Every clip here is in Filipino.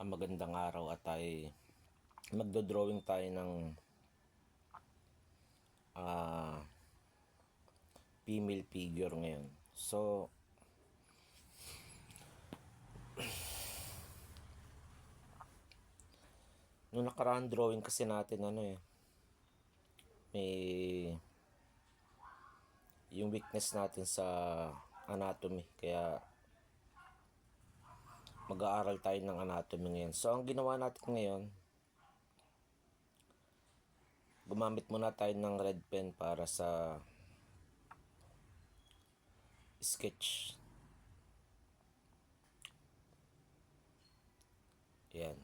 Magandang araw at magdo-drawing tayo ng female figure ngayon. So, nung nakaraang drawing kasi natin may yung weakness natin sa anatomy, kaya mag-aaral tayo ng anatomy ngayon. So, ang ginawa natin ngayon, gumamit muna tayo ng red pen para sa sketch. Yan.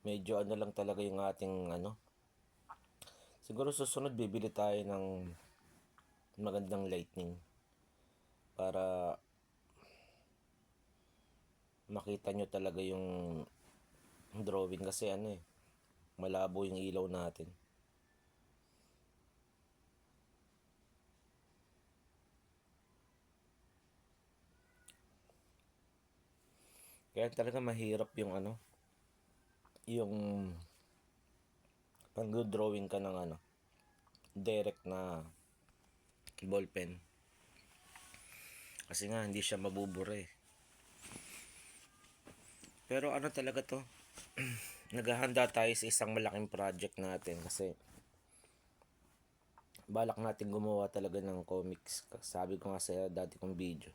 Medyo lang talaga yung ating Siguro susunod bibili tayo ng magandang lighting para makita nyo talaga yung drawing kasi malabo yung ilaw natin. Kaya talaga mahirap yung yung pag-drawing ka ng direct na ballpen. Kasi nga hindi siya mabubura eh. Pero talaga to? Naghahanda tayo sa isang malaking project natin kasi balak natin gumawa talaga ng comics. Sabi ko nga sa dati kong video.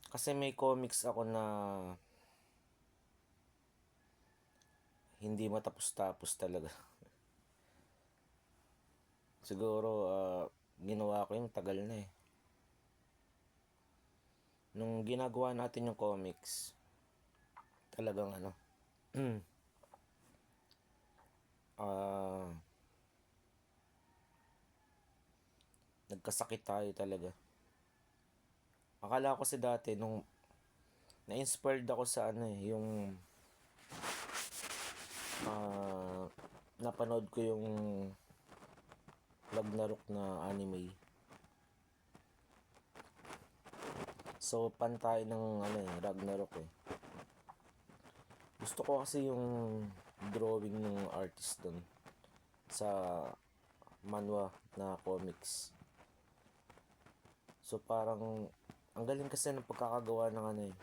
Kasi may comics ako na hindi matapos-tapos talaga. Siguro ginawa ko yung tagal na eh. Nung ginagawa natin yung comics, talagang nagkasakit tayo talaga. Akala ko kasi dati nung na-inspired ako sa yung napanood ko yung Ragnarok na anime. So pantay ng Ragnarok eh. Gusto ko kasi yung drawing ng artist doon sa manhwa na comics. So parang ang galing kasi ng pagkakagawa ng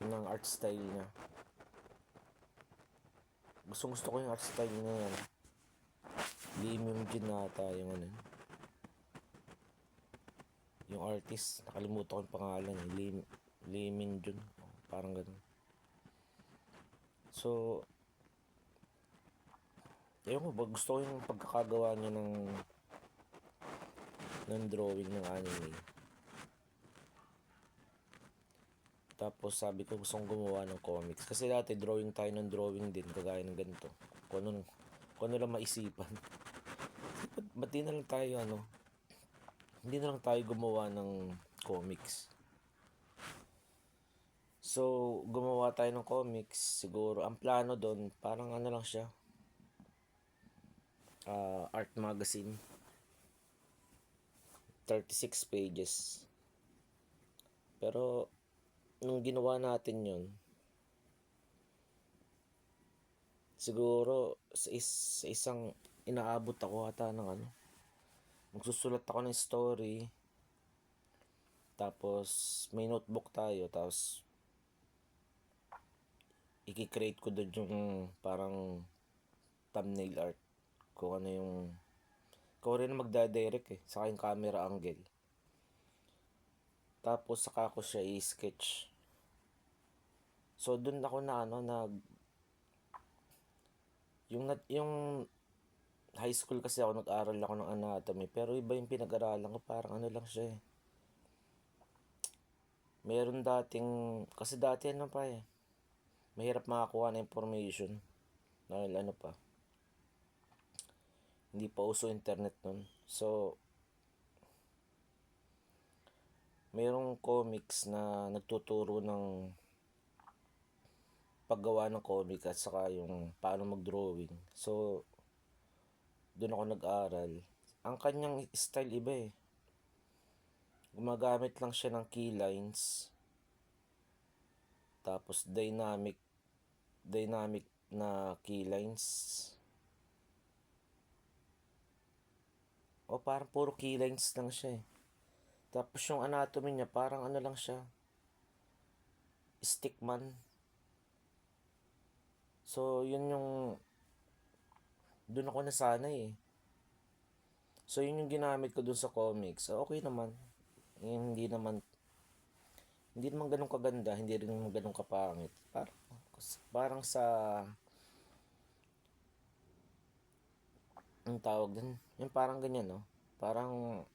ng art style niya. Gusto ko yung art style niya yan. Lee Min-jun nata yung yung artist, nakalimutan ko yung pangalan eh. Lee Min-jun, parang ganun. So ewan ko, gusto ko yung pagkakagawa niya ng drawing ng anime. Tapos sabi ko gusto kong gumawa ng comics. Kasi dati drawing tayo ng drawing din, kagaya ng ganito. Kung ano lang maisipan. Ba't di na lang tayo hindi na lang tayo gumawa ng comics. So, gumawa tayo ng comics. Siguro, ang plano doon, parang lang siya. Art magazine. 36 pages. Pero, nung ginawa natin yun, siguro, sa isang inaabot ako ata ng magsusulat ako ng story. Tapos, may notebook tayo. Tapos, i-create ko doon yung parang thumbnail art. Kung ano yung ikaw rin magdadirect eh. Saka yung camera angle. Tapos saka ko siya i-sketch. So dun ako na yung high school kasi ako nag-aral ako ng anatomy, pero iba yung pinag-aralan ko, parang lang siya eh. Meron dating, kasi dati pa eh, mahirap makakuha na information dahil pa, hindi pa uso internet nun. So mayroong comics na nagtuturo ng paggawa ng comic at saka yung paano mag-drawing. So, doon ako nag-aral. Ang kanyang style iba eh. Gumagamit lang siya ng key lines, tapos dynamic na key lines. O parang puro key lines lang siya eh. Tapos yung anatomy niya parang ano lang siya, stickman. So yun yung doon ako nasanay eh. So yun yung ginamit ko dun sa comics. So, okay naman. Hindi naman ganun kaganda, hindi rin naman ganun kapangit. Parang sa ang tawag din, yung parang ganyan no. Parang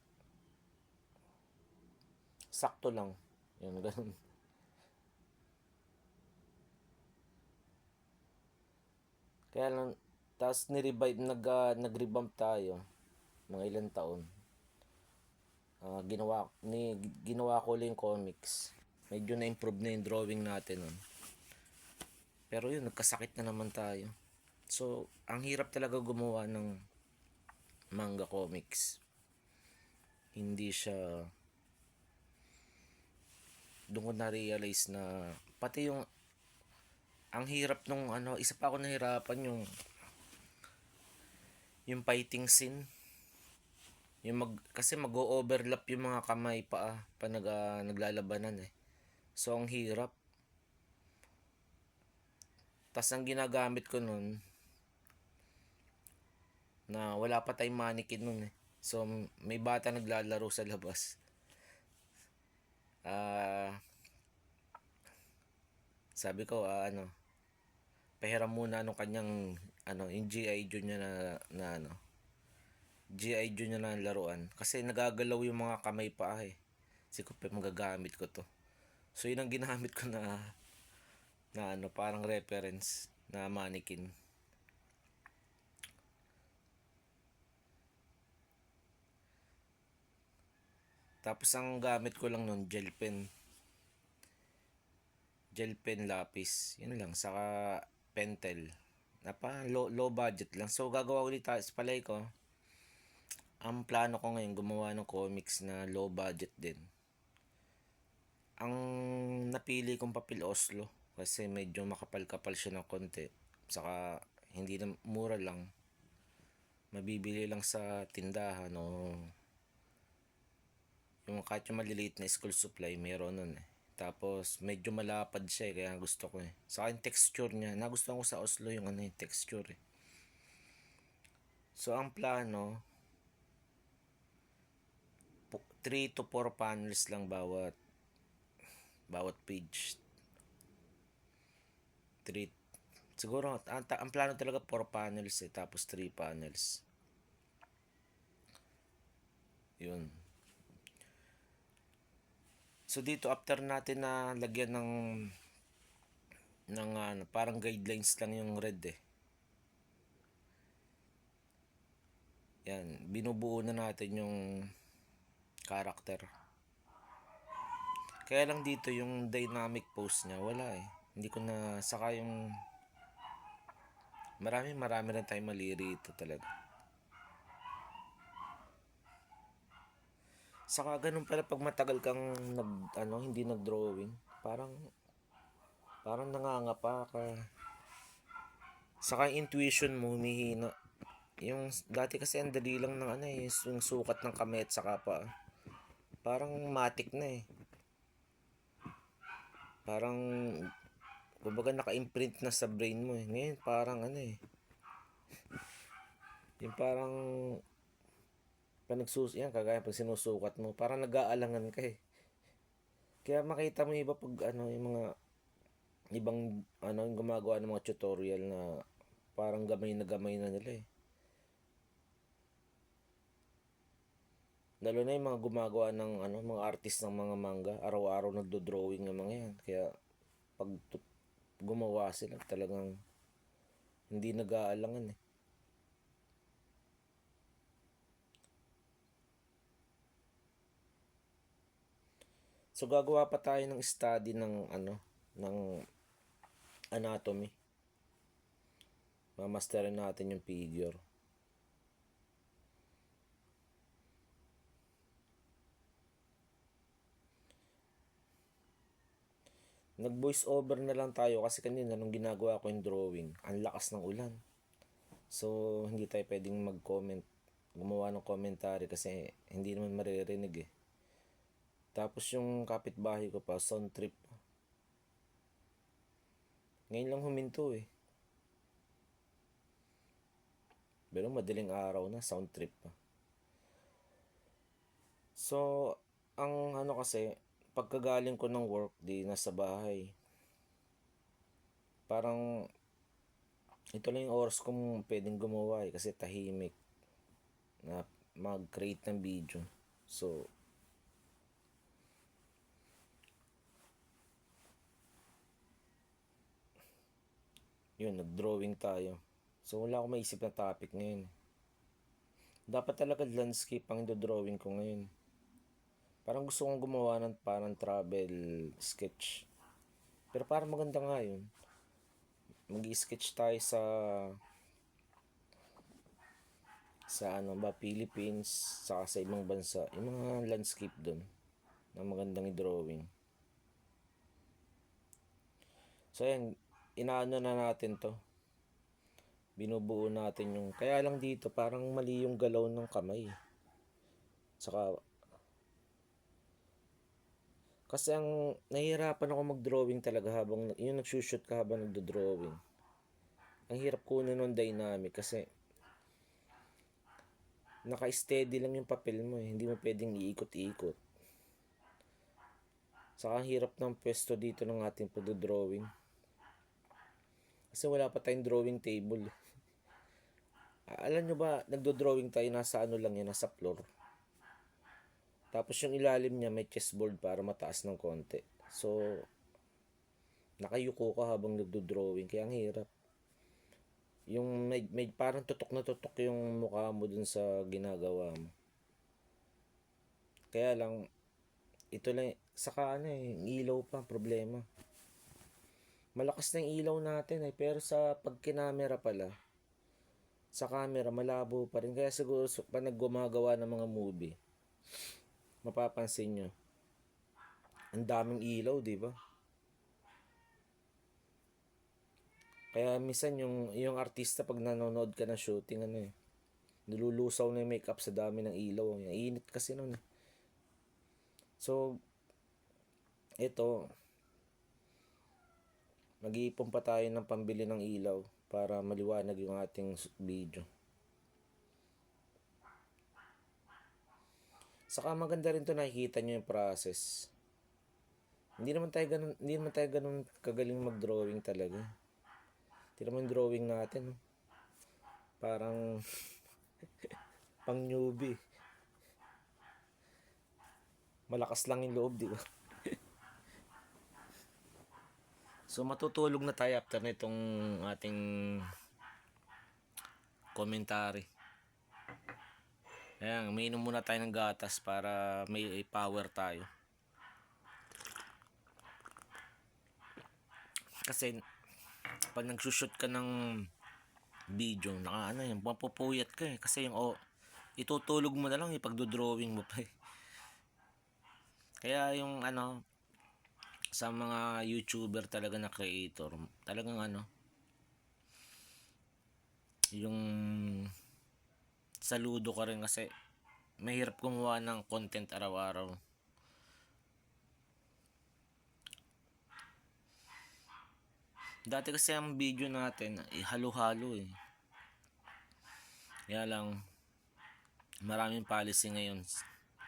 sakto lang. Yun ganun. Kaya lang tapos nag-revamp tayo mga ilang taon. Ginawa ko lang yung comics. Medyo na-improve na yung drawing natin nun. Pero yun, nagkasakit na naman tayo. So, ang hirap talaga gumawa ng manga comics. Hindi siya, doon ko na-realize na pati ang hirap nung isa pa ako nahirapan yung fighting scene. Kasi mag-o-overlap yung mga kamay pa naglalabanan eh. So, ang hirap. Tas ang ginagamit ko nun, na wala pa tayong mannequin nun eh. So, may bata naglalaro sa labas. Sabi ko, pahiram muna nung kanyang, yung G.I. Joe niya G.I. Joe niya na laruan. Kasi nagagalaw yung mga kamay pa eh. Kasi ko magagamit ko to. So, yun ang ginamit ko na parang reference na mannequin. Tapos ang gamit ko lang nun, gel pen lapis. Yun lang. Saka pentel. Low budget lang. So, gagawa ulit tayo sa palay ko. Ang plano ko ngayon, gumawa ng comics na low budget din. Ang napili kong papel Oslo. Kasi medyo makapal-kapal siya ng konti. Saka, hindi na mura lang. Mabibili lang sa tindahan o yung kahit yung maliliit na school supply, meron nun eh. Tapos, medyo malapad siya eh, kaya gusto ko eh. Saka yung texture niya, nagustuhan ko sa Oslo yung yung texture eh. So, ang plano, 3 to 4 panels lang bawat page. 3, siguro, ang plano talaga 4 panels eh, tapos 3 panels. Yun. So, dito after natin na lagyan ng parang guidelines lang yung red eh. Yan, binubuo na natin yung character. Kaya lang dito yung dynamic pose niya, wala eh. Hindi ko na, saka yung marami rin tayong mali rito talaga. Saka ganun pala pag matagal kang hindi nag-drawing, parang nangangapa ka. Saka yung intuition mo humihina. Yung dati kasi ang dali lang ng yung sukat ng kamay at saka pa. Parang matik na eh. Parang kumbaga naka-imprint na sa brain mo eh. Ngayon parang yung parang yan kagaya pag sinusukat mo, parang nag-aalangan ka eh. Kaya makita mo iba pag yung mga ibang yung gumagawa ng mga tutorial na parang gamay na nila eh. Lalo na yung mga gumagawa ng mga artist ng mga manga, araw-araw nagdo-drawing ng mga yan. Kaya pag gumawa sila talagang hindi nag-aalangan eh. So gagawa pa tayo ng study ng ng anatomy. Mamasterin natin yung figure. Nag voice over na lang tayo kasi kanina nung ginagawa ko yung drawing, ang lakas ng ulan. So hindi tayo pwedeng mag-comment, gumawa ng commentary kasi hindi naman maririnig eh. Tapos yung kapitbahay ko pa, sound trip. Ngayon lang huminto eh. Pero madaling araw na, sound trip pa. So, ang kasi, pagkagaling ko ng work, di nasa bahay. Parang, ito lang yung oras kong pwedeng gumawa eh, kasi tahimik na mag-create ng video. So, yun, nag-drawing tayo. So, wala akong maisip na topic ngayon. Dapat talaga landscape ang do-drawing ko ngayon. Parang gusto kong gumawa ng parang travel sketch. Pero parang maganda nga yun. Mag-sketch tayo sa Philippines, saka sa ibang bansa. Yung mga landscape doon na magandang i-drawing. So ayan, inaano na natin to. Binubuo natin yung, kaya lang dito parang mali yung galaw ng kamay. Saka, kasi ang nahihirapan ako mag-drawing talaga habang, yung nagsushoot ka habang nagdo-drawing. Ang hirap kunin ng dynamic kasi naka-steady lang yung papel mo eh. Hindi mo pwedeng iikot-ikot. Saka ang hirap ng pwesto dito ng ating pagdo-drawing. Kasi wala pa tayong drawing table. Alam nyo ba, nagdo-drawing tayo, nasa lang yan, nasa floor. Tapos yung ilalim niya may chessboard para mataas ng konti. So, nakayuko ka habang nagdo-drawing, kaya ang hirap. Yung may parang tutok na tutok yung mukha mo dun sa ginagawa mo. Kaya lang, ito lang, saka ilaw pa, problema. Malakas na yung ilaw natin eh, pero sa pagkinamera pala, sa camera malabo pa rin. Kaya siguro pag naggumagawa ng mga movie, mapapansin nyo, ang daming ilaw, di ba? Kaya minsan yung artista pag nanonood ka ng shooting, nilulusaw na yung makeup sa dami ng ilaw. Yung init kasi nun eh. So, ito, mag-iipon pa tayo ng pambili ng ilaw para maliwanag yung ating video. Saka maganda rin to, nakikita nyo yung process. Hindi naman tayo ganun kagaling mag-drawing talaga. Tira mo yung drawing natin. Parang pang newbie. Malakas lang yung loob, di ba? So matutulog na tayo after nitong ating commentary. Ayan, umiinom muna tayo ng gatas para may power tayo. Kasi pag nagsushoot ka ng video, yan, mapupuyat ka eh. Kasi itutulog mo na lang yung pagdodrawing mo pa eh. Kaya yung sa mga YouTuber talaga na creator, talagang yung saludo ka rin kasi mahirap gumawa ng content araw-araw. Dati kasi ang video natin halo-halo eh. Kaya lang maraming policy ngayon.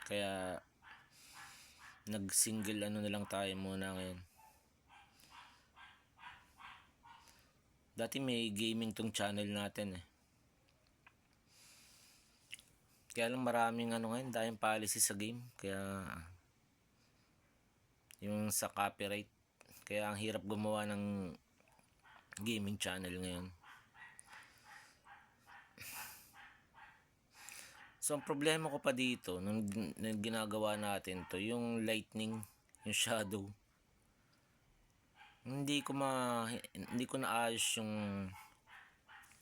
Kaya nag-single na lang tayo muna ngayon. Dati may gaming tong channel natin eh. Kaya lang maraming ngayon, dahil policy sa game. Kaya yung sa copyright. Kaya ang hirap gumawa ng gaming channel ngayon. So ang problema ko pa dito nung ginagawa natin to, yung lightning, yung shadow. Hindi ko naayos yung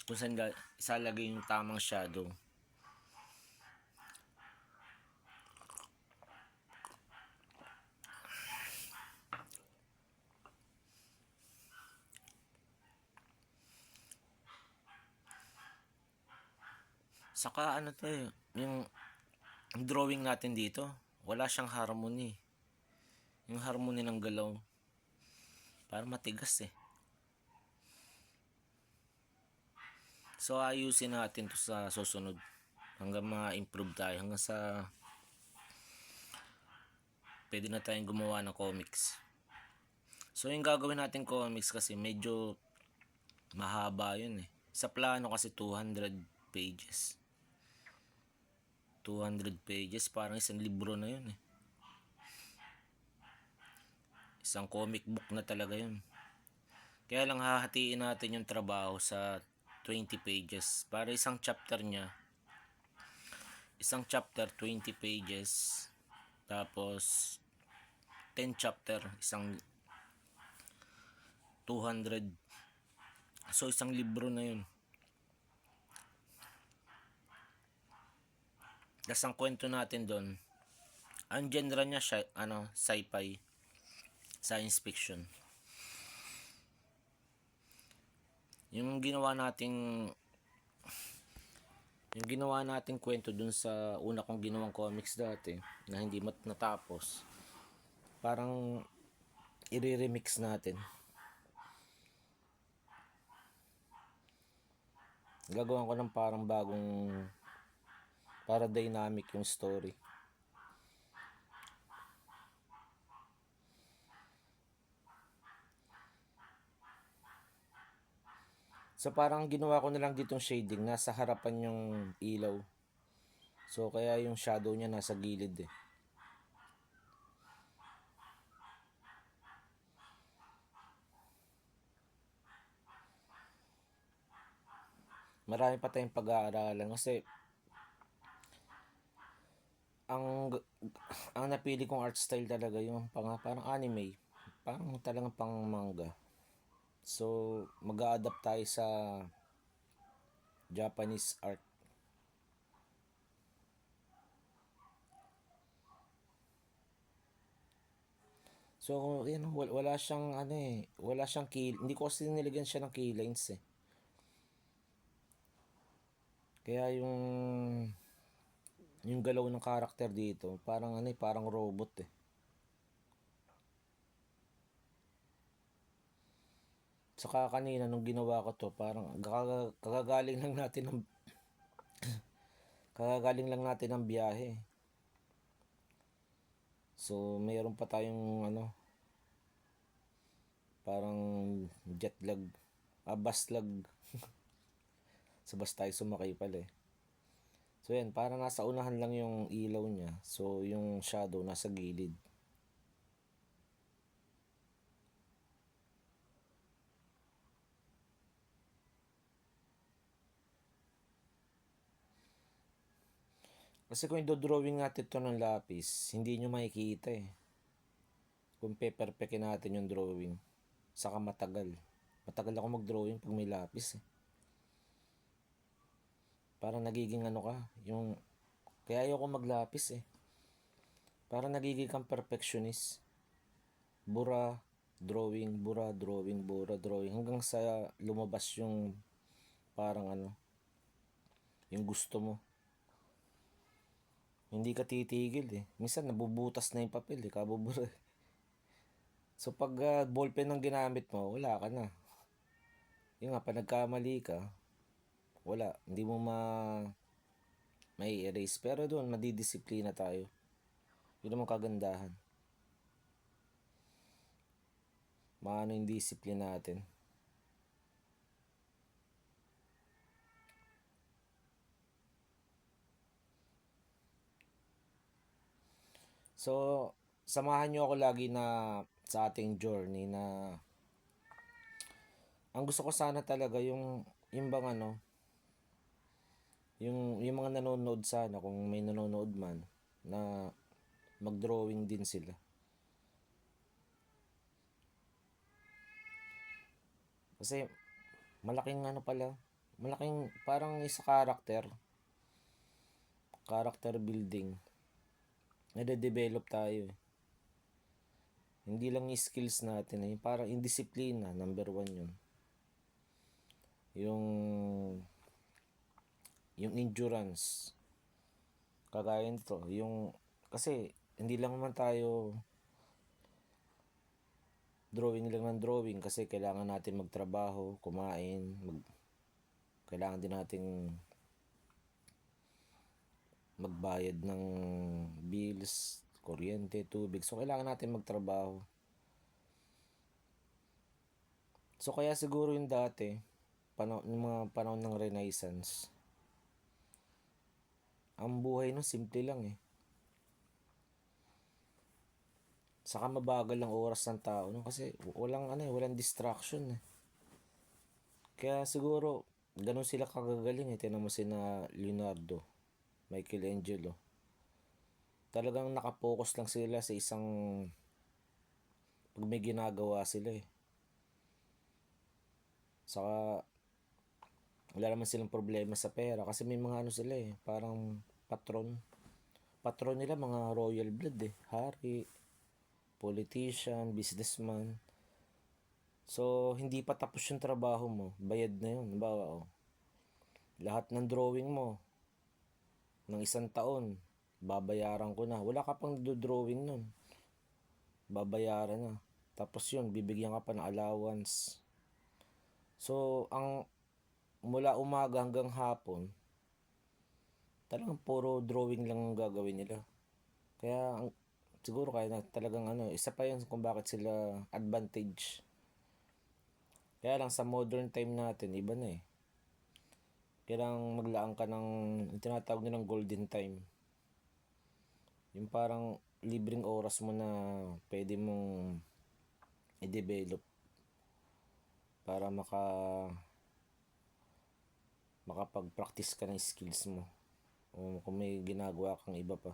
kung saan isalagay yung tamang shadow. Saka ano to yung drawing natin dito, wala siyang harmony. Yung harmony ng galaw, parang matigas eh. So ayusin natin to sa susunod hanggang ma-improve tayo, hanggang sa pwede na tayong gumawa ng comics. So yung gagawin natin comics kasi medyo mahaba yun eh. Sa plano kasi 200 pages. 200 pages, parang isang libro na yun eh. Isang comic book na talaga yun. Kaya lang hahatiin natin yung trabaho sa 20 pages. Para isang chapter 20 pages. Tapos 10 chapter, isang 200. So isang libro na yun. Tapos ang kwento natin doon, ang genre niya sci-fi, science fiction. Yung ginawa nating kwento dun sa una kong ginawang comics dati na hindi natapos, parang i-remix natin. Gagawin ko ng parang bagong, para dynamic yung story. So parang ginawa ko na lang ditong shading, nasa harapan yung ilaw. So kaya yung shadow niya nasa gilid eh. Marami pa tayong pag-aaralan kasi ang napili kong art style talaga yung parang anime. Parang talagang pang manga. So mag-a-adapt tayo sa Japanese art. So, yan, wala siyang wala siyang hindi ko kasi nilagyan siya ng keylines eh. Kaya yung galaw ng karakter dito, parang parang robot eh. Saka kanina nung ginawa ko to, parang kagagaling lang natin ng biyahe. So, mayroon pa tayong parang jet lag, bus lag. Sa bus tayo sumakay pala eh. So yan, parang nasa unahan lang yung ilaw niya. So yung shadow nasa gilid. Kasi kung i-drawing natin ito ng lapis, hindi nyo makikita eh. Kung pe-perfectin natin yung drawing, saka matagal. Matagal ako mag-drawing pag may lapis eh. Parang nagiging kaya ayoko maglapis eh. Parang nagiging kang perfectionist. Bura, drawing, bura, drawing, bura, drawing. Hanggang sa lumabas yung parang yung gusto mo. Hindi ka titigil eh. Minsan nabubutas na yung papel eh, kabubura. So pag ballpen ang ginamit mo, wala ka na. Yung nga, pag nagkamali ka, wala. Hindi mo may erase. Pero doon, madidisiplina tayo. Yun naman kagandahan. Maano yung discipline natin. So, samahan nyo ako lagi na sa ating journey na ang gusto ko sana talaga yung bang yung mga nanonood sana, kung may nanonood man, na mag-drawing din sila. Kasi malaking ano pala, malaking parang isa character building. Nade-develop tayo eh. Hindi lang yung skills natin eh, parang indisiplina, number 1 yun. Yung endurance. Kagaya nito, kasi hindi lang naman tayo drawing lang ng drawing kasi kailangan natin magtrabaho, kumain, kailangan din nating magbayad ng bills, kuryente, tubig. So, kailangan natin magtrabaho. So, kaya siguro yung dati, yung mga panahon ng Renaissance, ang buhay no simple lang eh. Saka mabagal ang oras ng tao no kasi walang distraction eh. Kaya siguro ganun sila kagagaling eh. Tingnan mo sina Leonardo, Michelangelo. Talagang nakapokus lang sila sa isang pag may ginagawa sila eh. Saka wala naman silang problema sa pera kasi may mga ano sila eh, parang patron nila mga royal blood eh, hari, politician, businessman. So hindi pa tapos yung trabaho mo, bayad na yun. Bawa, lahat ng drawing mo ng 1 taon babayaran ko na, wala ka pang drawing nun, babayaran na. Tapos yun, bibigyan ka pa ng allowance. So ang mula umaga hanggang hapon talagang puro drawing lang ang gagawin nila. Kaya siguro kaya na talagang isa pa yun kung bakit sila advantage. Kaya lang sa modern time natin, iba na eh. Kailangang maglaan ka ng tinatawag nilang golden time. Yung parang libreng oras mo na pwede mong i-develop para makapag-practice ka ng skills mo o kung may ginagawa kang iba pa.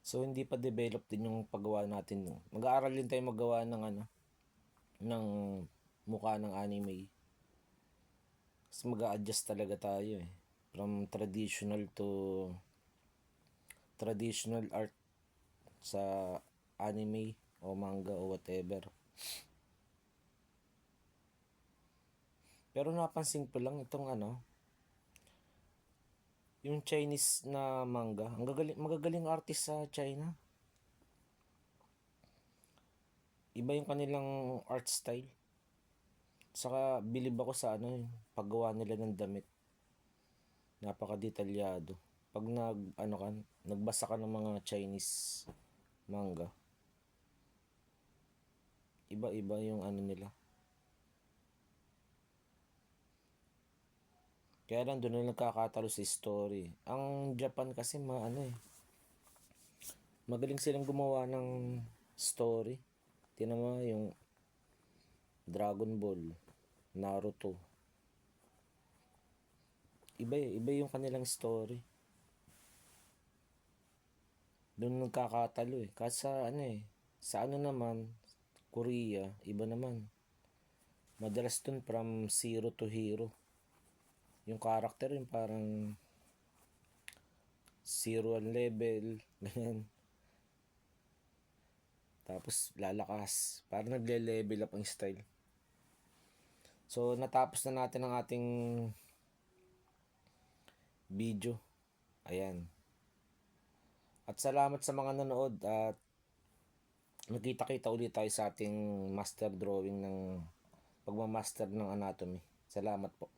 So hindi pa develop din yung paggawa natin. Mag-aaral din tayo maggawa ng mukha ng anime. Kasi mag-a-adjust talaga tayo eh. From traditional art sa anime o manga o whatever. Pero napansin ko lang itong yung Chinese na manga. Magagaling artist sa China. Iba yung kanilang art style. Saka bilib ako sa yung paggawa nila ng damit. Napaka-detalyado. Pag nagbasa ka ng mga Chinese manga, iba-iba yung nila. Kaya lang doon na nagkakatalo sa story. Ang Japan kasi magaling silang gumawa ng story. Tingnan mo yung Dragon Ball, Naruto. Iba yung kanilang story. Doon nagkakatalo eh. Kasi sa naman, Korea, iba naman. Madalas dun from zero to hero. Yung character yung parang 0 level, ganyan. Tapos lalakas, parang nagle-level up ang style. So natapos na natin ang ating video. Ayan. At salamat sa mga nanood at magkita-kita ulit tayo sa ating master drawing ng pagmamaster ng anatomy. Salamat po.